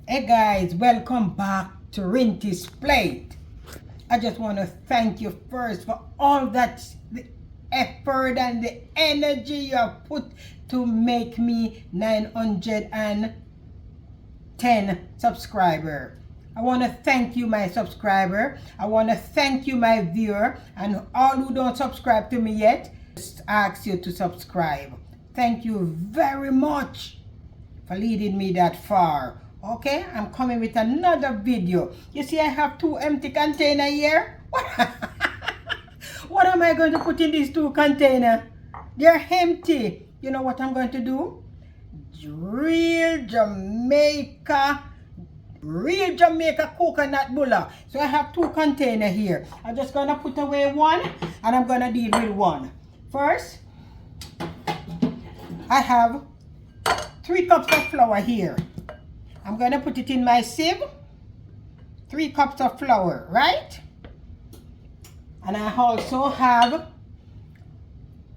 Hey guys, welcome back to Rinty's Plate. I just want to thank you first for all that the effort and the energy you have put to make me 910 subscriber. I want to thank you, my subscriber. I want to thank you, my viewer, and all who don't subscribe to me yet, just ask you to subscribe. Thank you very much for leading me that far. Okay, I'm coming with another video. You see, I have two empty containers here. What am I going to put in these two containers? They're empty. You know what I'm going to do? Real Jamaica coconut bulla. So I have two containers here. I'm just going to put away one and I'm going to deal with one. First, I have 3 cups of flour here. I'm going to put it in my sieve. 3 cups of flour, right? And I also have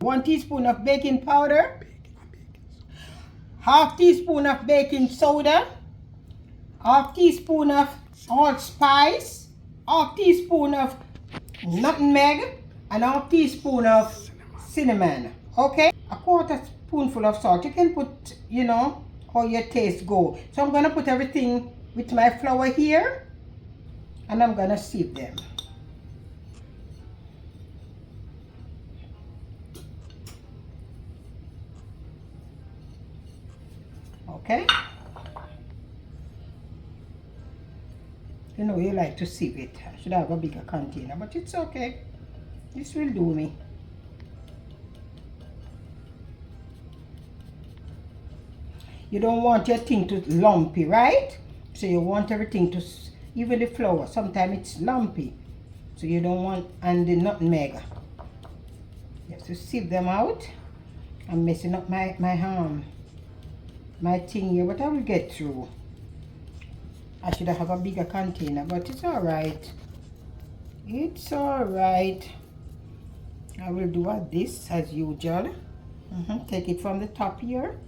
1 teaspoon of baking powder, half teaspoon of baking soda, half teaspoon of allspice, half teaspoon of nutmeg, and half teaspoon of cinnamon. Okay? A quarter spoonful of salt. You can put, how your taste go. So I'm going to put everything with my flour here and I'm going to sieve them. Okay? You know you like to sieve it. I should have a bigger container, but it's okay. This will do me. You don't want your thing to lumpy, right? So you want everything to, even the flour, sometimes it's lumpy. So you don't want, and the nutmeg. You have to sieve them out. I'm messing up my thing here, but I will get through. I should have a bigger container, but it's alright. It's alright. I will do this as usual. Take it from the top here.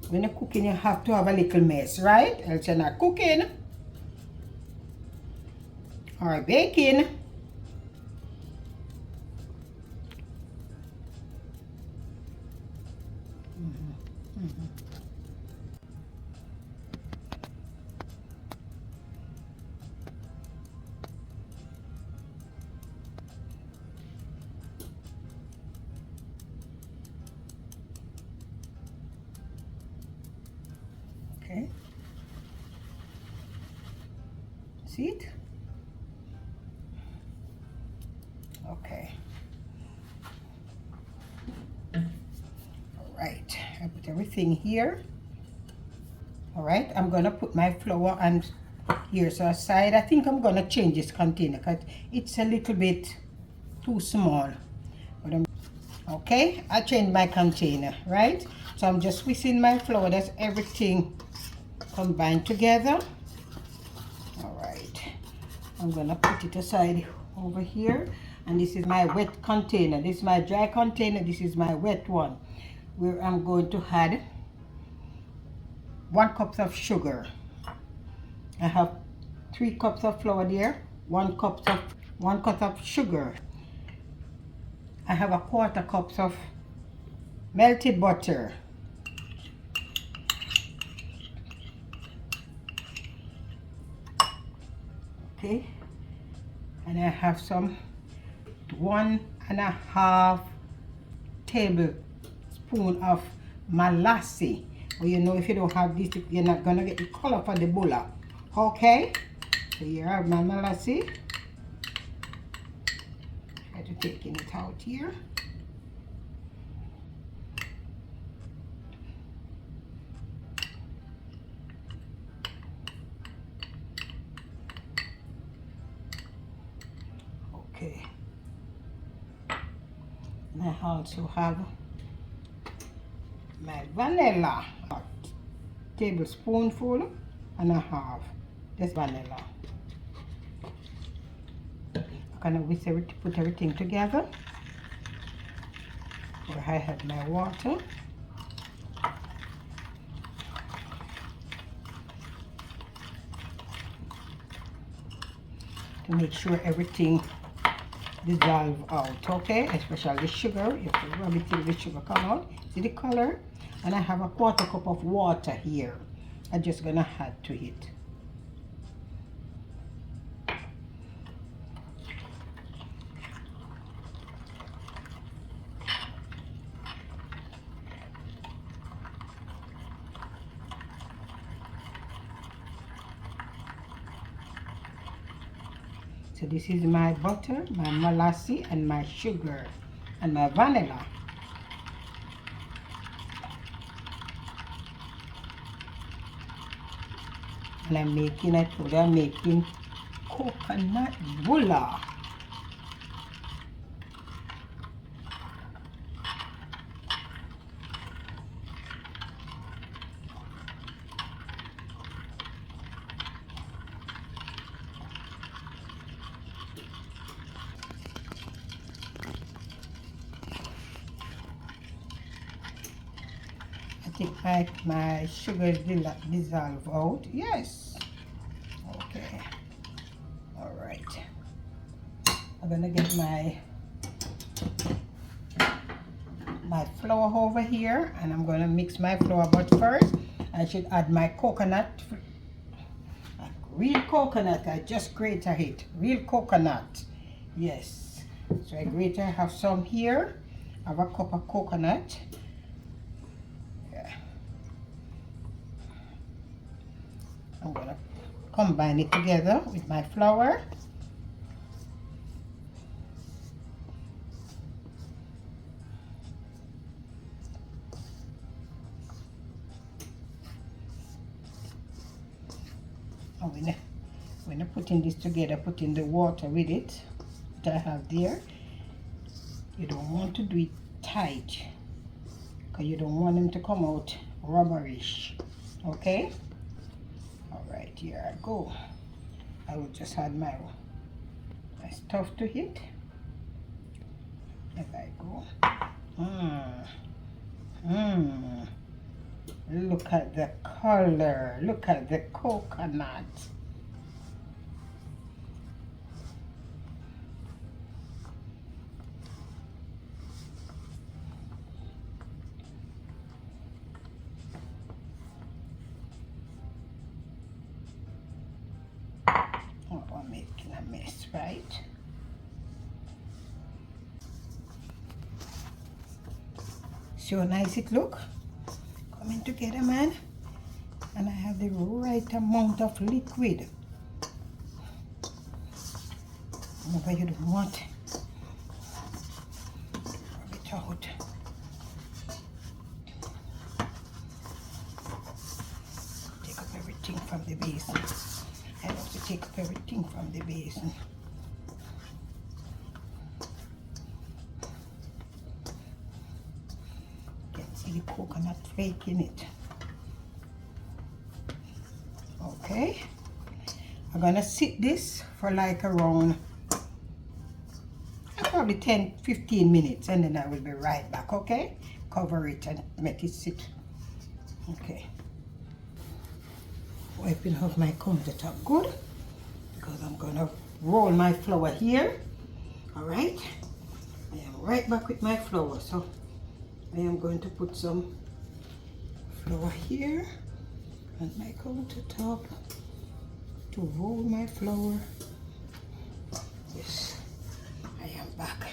When you're cooking, you have to have a little mess, right? Else you're not cooking or baking. Okay. See it? Okay. All right. I put everything here. All right. I'm going to put my flour and here so aside. I think I'm going to change this container because it's a little bit too small. But okay. I changed my container, right? So I'm just whisking my flour. That's everything combined together. All right, I'm gonna put it aside over here, and this is my wet container. This is my dry container. This is my wet one, where I'm going to add 1 cup of sugar. I have 3 cups of flour there, 1 cup of sugar. I have a 1/4 cup of melted butter. Okay, and I have some 1.5 tablespoon of molasses. Well, if you don't have this, you're not gonna get the color for the bulla. Okay, so here I have my molasses. Try to taking it out here. Okay. And I also have my vanilla, a tablespoonful and a half. That's vanilla. I'm gonna put everything together. Where I have my water. make sure everything dissolve out, okay? Especially the sugar. You have to rub it till the sugar come out. See the color? And I have a 1/4 cup of water here. I'm just gonna add to it. So this is my butter, my molasses, and my sugar, and my vanilla. And I told you I'm making coconut bulla. I think my sugar dissolve out. Yes. Okay. All right. I'm gonna get my flour over here, and I'm gonna mix my flour. But first, I should add my coconut. Real coconut. I just grated it. Real coconut. Yes. So I have some here. I have a cup of coconut. I'm gonna combine it together with my flour. And when I'm putting this together, putting the water with it that I have there. You don't want to do it tight because you don't want them to come out rubberish. Okay? All right, here I go. I will just add my stuff to it. There I go. Look at the color. Look at the coconut. Oh, I'm making a mess, right? See how nice it look? Coming together, man. And I have the right amount of liquid. Whatever you don't want, rub it out. Take up everything from the basin. I have to take up everything from the basin. You can see the coconut flake in it. Okay, I'm gonna sit this for like around probably 10-15 minutes, and then I will be right back. Okay, cover it and make it sit. Okay, wiping off my countertop good, because I'm gonna roll my flour here. All right, I am right back with my flour. So I am going to put some flour here on my countertop to roll my flour. Yes, I am back.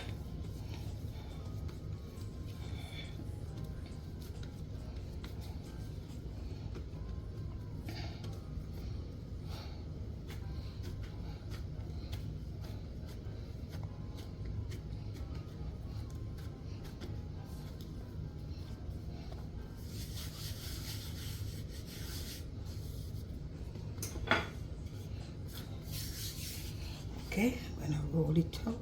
Okay, I'm gonna roll it out.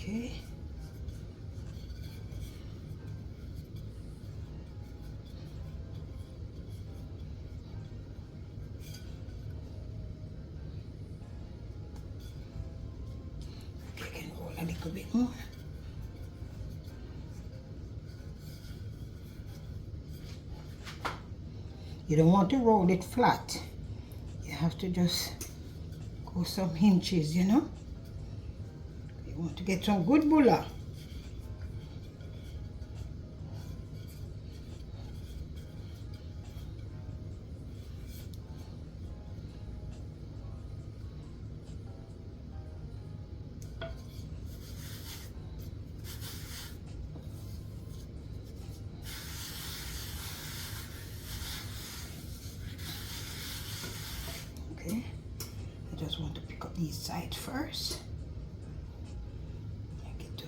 Okay. Okay, I can roll a little bit more. You don't want to roll it flat. You have to just go some inches, you know. You want to get some good bulla. Okay, I just want to pick up these sides first. Make it to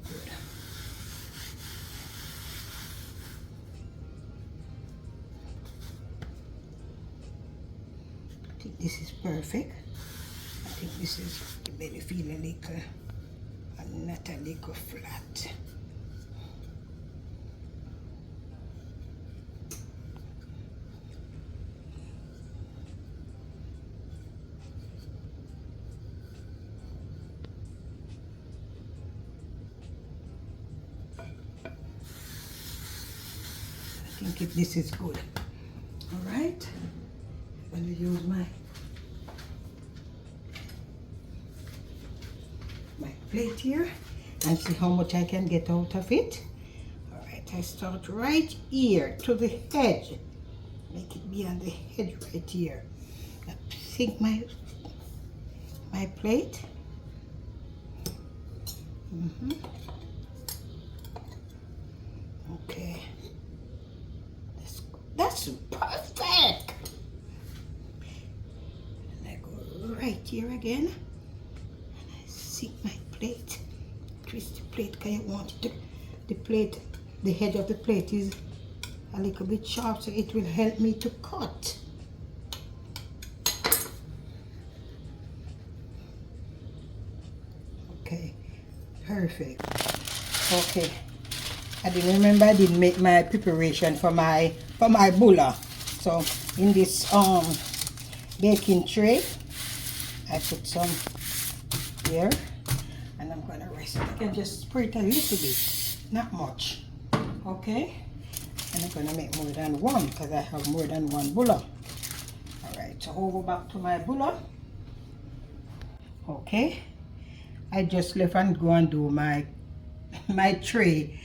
good. I think this is perfect. I think this is the belly feel a little and not a little flat. I think this is good. All right, I'm going to use my plate here and see how much I can get out of it. All right, I start right here to the edge. Make it be on the edge right here. I sink my plate. Okay, that's perfect. And I go right here again, and I sink my plate. Twist the plate because you want it to, the edge of the plate is a little bit sharp, so it will help me to cut. Okay, perfect. Okay, I didn't remember I didn't make my preparation for my bulla. So in this baking tray, I put some here, and I'm gonna rest it. I can just spray it a little bit, not much. Okay, and I'm gonna make more than one because I have more than one bulla. All right, so over back to my bulla. Okay, I just left and go and do my tray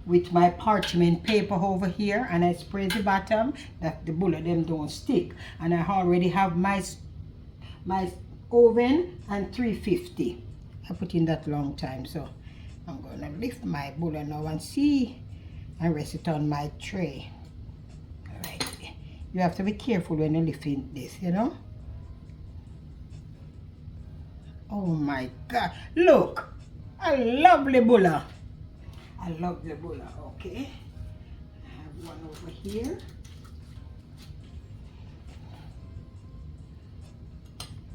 with my parchment paper over here, and I spray the bottom that the bulla them don't stick. And I already have my oven and 350. I put in that long time, so I'm gonna lift my bulla now and see and rest it on my tray. All right, you have to be careful when you're lifting this, you know. Oh my God, look, a lovely bulla. I love the bulla. Okay, I have one over here.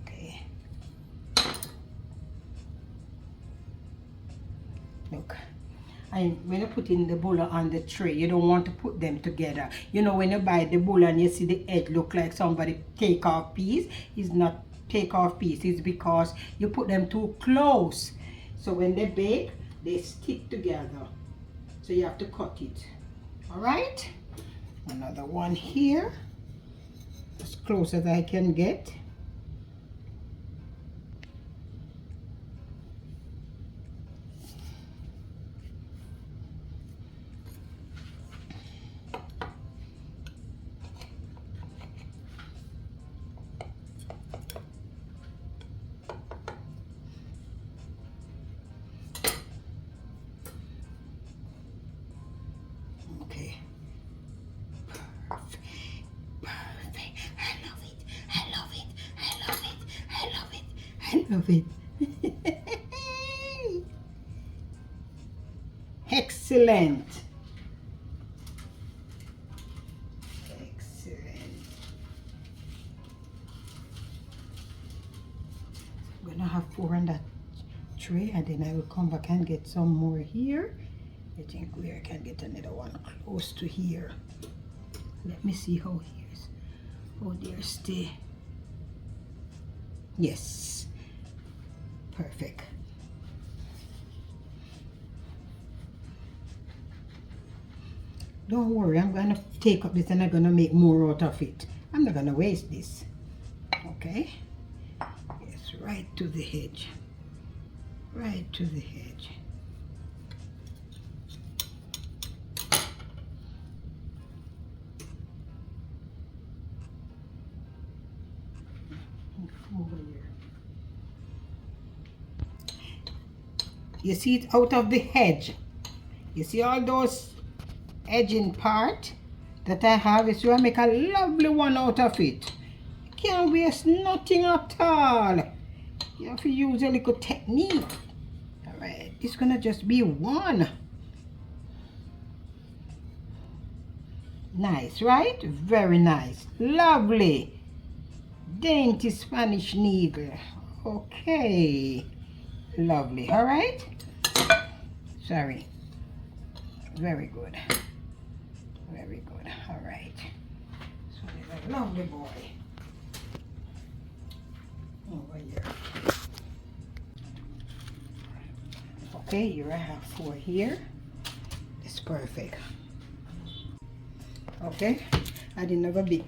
Okay, look, and when you put in the bulla on the tray, you don't want to put them together. You know, when you buy the bulla and you see the edge look like somebody take off piece, it's not take off piece, it's because you put them too close. So when they bake, they stick together. So you have to cut it. All right, another one here, as close as I can get. Okay. Perfect. I love it. I love it. I love it. I love it. I love it. Excellent. Excellent. I have 4 on that tray, and then I will come back and get some more here. I think where I can get another one close to here. Let me see how here's, oh there stay. Yes, perfect. Don't worry, I'm gonna take up this and I'm gonna make more out of it. I'm not gonna waste this. Okay, yes, right to the edge, right to the edge. Over here. You see it out of the edge. You see all those edging part that I have, is to make a lovely one out of it. Can't waste nothing at all. You have to use a little technique. All right, it's gonna just be one. Nice, right? Very nice, lovely. Dainty Spanish needle. Okay, lovely. All right, sorry. Very good, very good. All right, so there's a lovely boy over here. Okay, here I have 4 here. It's perfect. Okay, I didn't have a big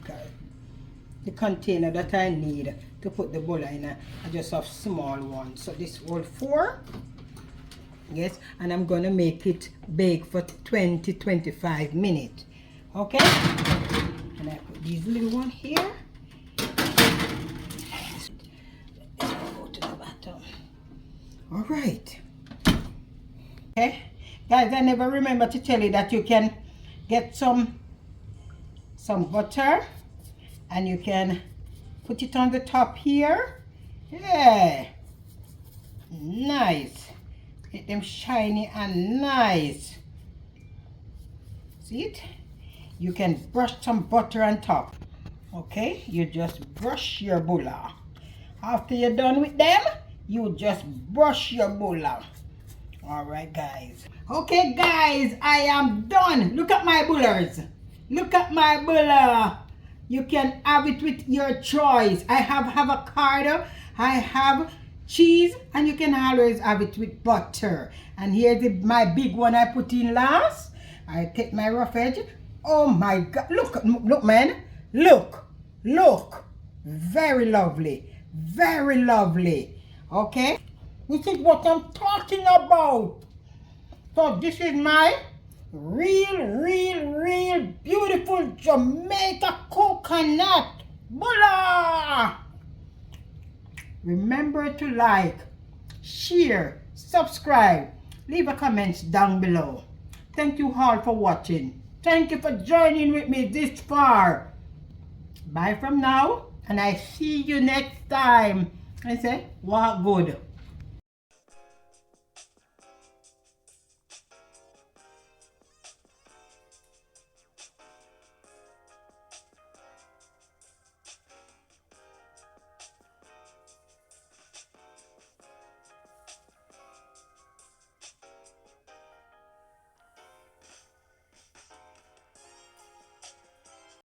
the container that I need to put the bulla in. I just have small one, so this all 4. Yes, and I'm gonna make it bake for 20-25 minutes. Okay, and I put these little one here. Let's go to the bottom. All right. Okay, guys, I never remember to tell you that you can get some butter and you can put it on the top here. Yeah, nice. Get them shiny and nice. See it? You can brush some butter on top. Okay, you just brush your bulla. After you're done with them, you just brush your bulla. All right, guys. Okay, guys, I am done. Look at my bullas. Look at my bulla. You can have it with your choice. I have avocado, I have cheese, and you can always have it with butter. And here's my big one I put in last. I take my rough edge. Oh my God, look, man, look. Very lovely, very lovely. Okay, this is what I'm talking about. So this is my real beautiful Jamaica coconut bulla. Remember to like, share, subscribe, leave a comment down below. Thank you all for watching. Thank you for joining with me this far. Bye from now, and I see you next time. I say, walk good.